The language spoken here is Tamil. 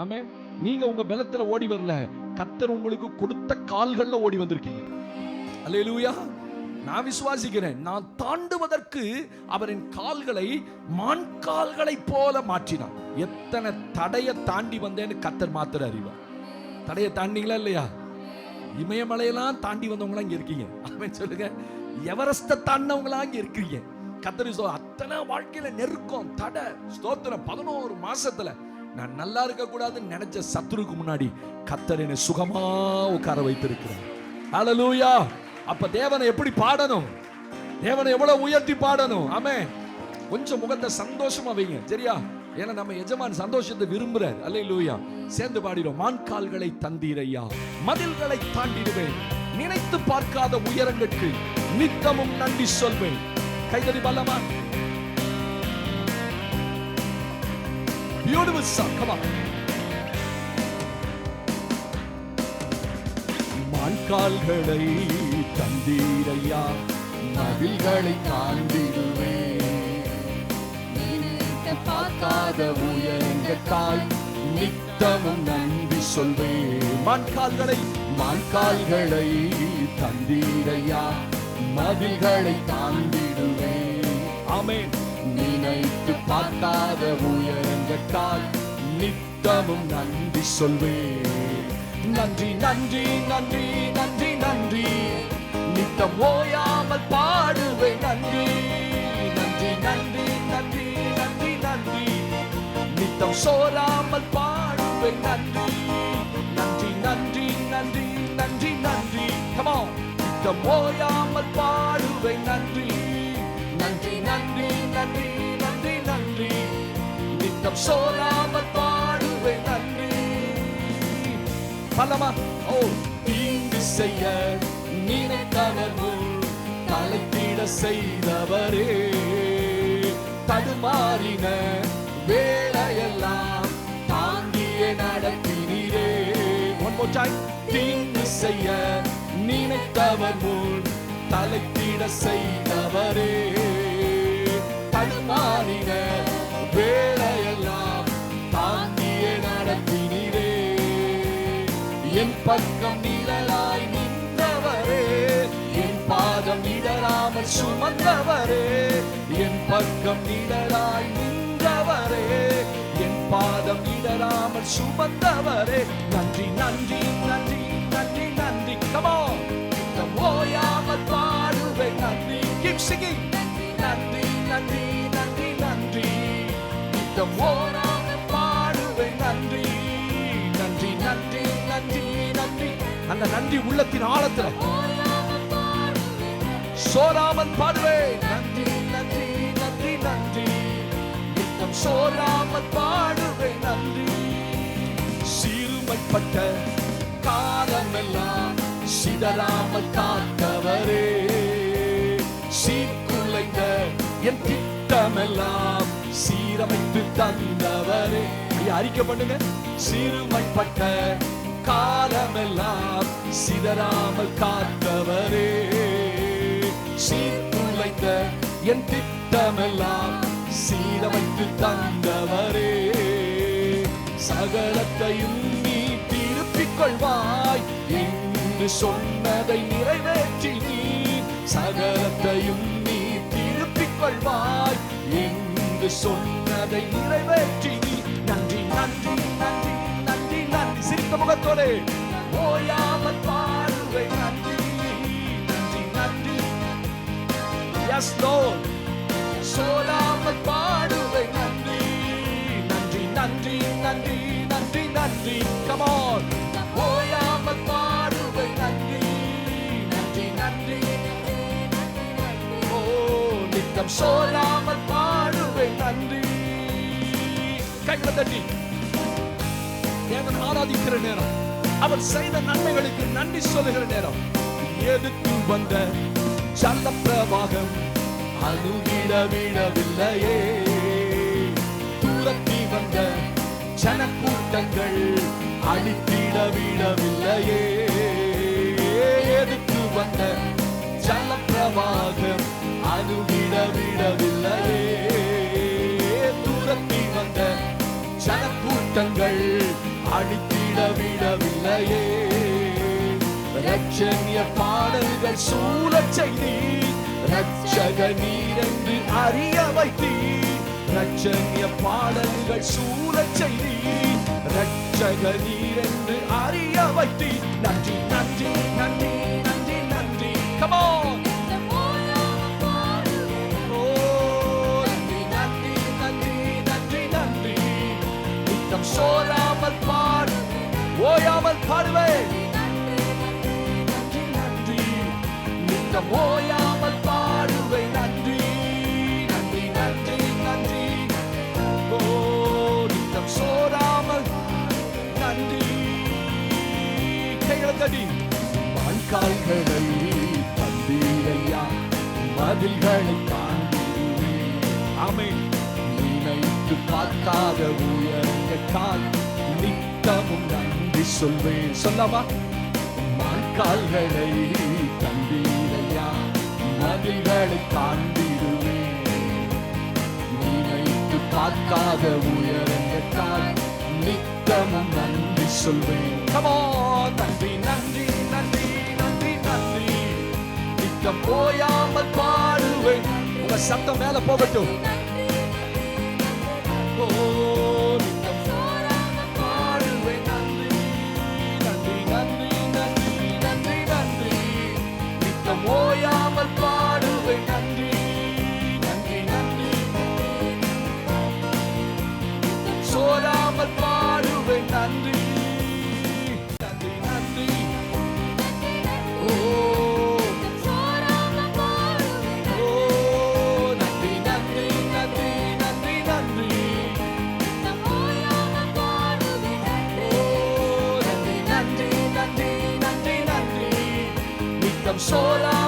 ஆமே. நீங்க உங்க பலத்துல ஓடி வரல, கர்த்தர் உங்களுக்கு கொடுத்த கால்கள்ல ஓடி வந்திருக்கீங்க. அல்லேலூயா. நான் விசுவாசிக்கிறேன், நான் தாண்டுவதற்கு அவரின் கால்களை மான் கால்களை போல மாற்றினார். எத்தனை தடைய தாண்டி வந்தேன்னு கர்த்தர் மாத்திர அறிவார். தடைய தாண்டிங்களா இல்லையா? இமயமலையெல்லாம் தாண்டி வந்தவங்களா இங்க இருக்கீங்க. அவன் சொல்லுங்க, எவரெஸ்ட தாண்டவங்களா இங்க இருக்கீங்க. கர்த்தர் அத்தனை வாழ்க்கையில நெருக்கம் தடை ஸ்தோத்திரம். 11 மாசத்துல நான் நல்லா இருக்க கூடாதுன்னு நினைச்ச சத்துருக்கு முன்னாடி கர்த்தர் என்னை சுகமா உட்கார வைத்திருக்கிறார். ஹல்லேலூயா. அப்ப தேவனை எப்படி பாடணும், தேவனை எவ்வளவு உயர்த்தி பாடணும். ஆமென். கொஞ்சம் முகத்தை சந்தோஷமா வைங்க, சரியா? ஏன்னா நம்ம எஜமான் சந்தோஷத்தை விரும்புறார். அல்லேலூயா. சேர்ந்து பாடிடும். மான்கால்களை தந்தீரையா, மதில்களை தாண்டிடுவேன், நினைத்து பார்க்காத உயரங்களுக்கு நித்தமும் நன்றி சொல்வேன். Kaithady பல்லமா. Beautiful song, come on. மான்கால்களை தந்தீரையா, மதில்களை தாண்டிடுவேன், நினைத்து பார்க்காத உயரங்களுக்காய் நித்தமும் நன்றி சொல்வேன். மான்கால்களை தந்தீரையா, மதில்களை தாண்டிடுவேன். ஆமென். நினைத்து பார்க்காத உயரங்களுக்காய் நித்தமும் நன்றி சொல்வேன். நன்றி நன்றி நன்றி நன்றி நன்றி, நித்தம் ஓயாமல் பாடுவேன். நன்றி நன்றி நன்றி நன்றி நன்றி நன்றி, நித்தம் சோராமல் பாடுவேன். நன்றி நன்றி நன்றி நன்றி நன்றி நன்றி, come on. நித்தம் ஓயாமல் பாடுவேன். நன்றி நன்றி நன்றி நன்றி நன்றி நன்றி, நித்தம் சோராமல் பாடுவேன். நன்றி பல்லமா. ஓ, தீங்கு செய்ய நினைத்தவர் முன் தலைத்திட செய்தவரே, தடுமாறின வேளையெல்லாம் தாங்கியே நடத்தினீரே. One more time. தீங்கு செய்ய நினைத்தவர் முன் தலைத்திட செய்தவரே, தடுமாறின வேளையெல்லாம் தாங்கியே நடத்தினீரே. என் பக்கம் நிழலாய் நின்றவரே, என் பாதம் இடராமல் சுமந்தவரே. என் பக்கம் நிழலாய் நின்றவரே, என் பாதம் இடராமல் சுமந்தவரே. நன்றி நன்றி நன்றி நன்றி நன்றி, come on. நித்தம் ஓயாமல் பாடுவேன். நன்றி. Keep singing. நன்றி நன்றி நன்றி நன்றி, நித்தம் ஓயாமல் பாடுவேன். நன்றி நன்றி நன்றி நன்றி நன்றி. அந்த நன்றி உள்ளத்தின் ஆழத்துல சோராமல் பாடுவேன். நன்றி நன்றி நன்றி நன்றி, நித்தம் சோராமல் பாடுவேன். நன்றி. சிறுமைப்பட்ட காலமெல்லாம் சிதறாமல் காத்தவரே, சீர்குலைந்த என் திட்டமெல்லாம் சீரமைத்து தந்தவரே. அறிக்கை பண்ணுங்க. சிறுமைப்பட்ட காலமெல்லாம் சிதறாமல் காத்தவரே, சீர்குலைந்த என் திட்டமெல்லாம் சீரமைத்து தந்தவரே. சகலத்தையும் நீ திருப்பிக் கொள்வாய் என்று சொன்னதை நிறைவேற்றி நீ, சகலத்தையும் நீ திருப்பிக் கொள்வாய் என்று சொன்னதை நிறைவேற்றி நீ. நன்றி நன்றி நன்றி நன்றி நன்றி. சிரித்த முகத்தோடு ஓயாமல் பாடுவேன். நன்றி நன்றி நன்றி. Yes Lord. சோராமல் பாடுவேன். நன்றி நன்றி நன்றி நன்றி நன்றி நன்றி, come on. ஓயாமல் பாடுவேன். நன்றி நன்றி நன்றி. ஓ, நித்தம் சோராமல் பாடுவேன். நன்றி. கைகளை தட்டி தேவன் ஆராதிக்கிற நேரம், அவர் செய்த நன்மைகளுக்கு நன்றி சொல்லுகிற நேரம். எதிர்த்து வந்த சல்ல பிரவாகம் அணுகிட விடவில்லையே, துரத்தி வந்த ஜனக்கூட்டங்கள் அழித்திட விடவில்லையே. எதிர்த்து வந்த ஜல பிரவாகம் அணுகிட விடவில்லையே, துரத்தி வந்த ஜனக்கூட்டங்கள் அழித்திட விடவில்லையே. இரட்சணிய பாடல்கள் சூழச் செய்தீர், இரட்சக நீர் என்று அறிய வைத்தீர். இரட்சணிய பாடல்கள் சூழச் செய்தீர், இரட்சக நீர் என்று அறிய வைத்தீர். நன்றி நன்றி நன்றி நன்றி நன்றி. Come on. சோராமல் பாடு, ஓயாமல் பாடுவேன். நன்றி நன்றி, நித்தம் ஓயாமல் பாடுவேன். நன்றி நன்றி நன்றி நன்றி. ஓ நித்தம் சோராமல் நன்றி. கைகளை தட்டி வாய்க்கால்களை தந்தீரையா, மதில்களை தாண்டி. ஆமென். நினைத்து பார்க்காத உயரங்கள் நித்தமும் நன்றி சொல்வேன். சொல்லாமா? வாய்க்கால்களை தந்தீரையா, மதில்களை தாண்டிடுவேன். நினைத்து பார்க்காத உயரங்கள் நித்தமும் நன்றி சொல்வேன். Come on. நன்றி நன்றி நன்றி நன்றி நன்றி. நித்தம் ஓயாமல் பாடுவேன். உங்க சத்தம் மேல போகட்டும். பாடுவேன். நன்றி நன்றி நன்றி நன்றி நன்றி நன்றி. நித்தம் ஓயாமல் பாடுவேன். நன்றி நன்றி நன்றி. சோராமல் பாடுவேன். நன்றி நன்றி நன்றி. ஓ நன்றி நன்றி நன்றி நன்றி நன்றி. Sola